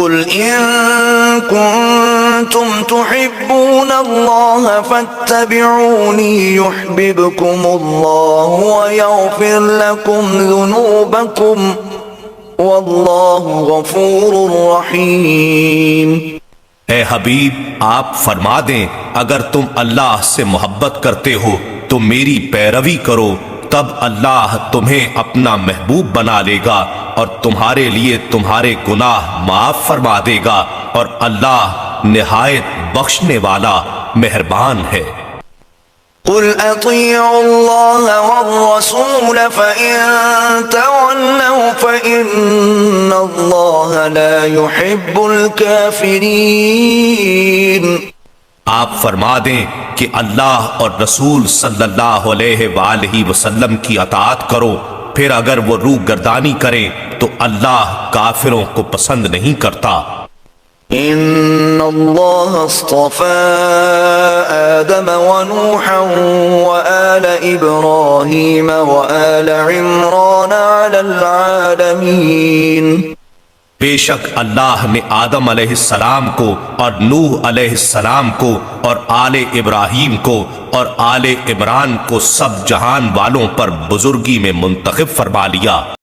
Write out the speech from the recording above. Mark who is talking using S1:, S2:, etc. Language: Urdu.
S1: قل إن كنتم تحبون الله فاتبعوني يحببكم الله ويغفر لكم ذنوبكم والله غفور رحيم۔
S2: اے حبیب آپ فرما دیں اگر تم اللہ سے محبت کرتے ہو تو میری پیروی کرو، تب اللہ تمہیں اپنا محبوب بنا لے گا اور تمہارے لیے تمہارے گناہ معاف فرما دے گا، اور اللہ نہایت بخشنے والا مہربان ہے۔
S1: قل اطیعوا اللہ والرسول فإن تولوا فإن اللہ لا يحب الكافرین۔
S2: آپ فرما دیں کہ اللہ اور رسول صلی اللہ علیہ وآلہ وسلم کی اطاعت کرو، پھر اگر وہ روح گردانی کریں تو اللہ کافروں کو پسند نہیں کرتا۔
S1: ان اللہ اصطفى آدم ونوحا وآل ابراہیم وآل عمران علی العالمین۔
S2: بے شک اللہ نے آدم علیہ السلام کو اور نوح علیہ السلام کو اور آل ابراہیم کو اور آل عمران کو سب جہان والوں پر بزرگی میں منتخب فرما لیا۔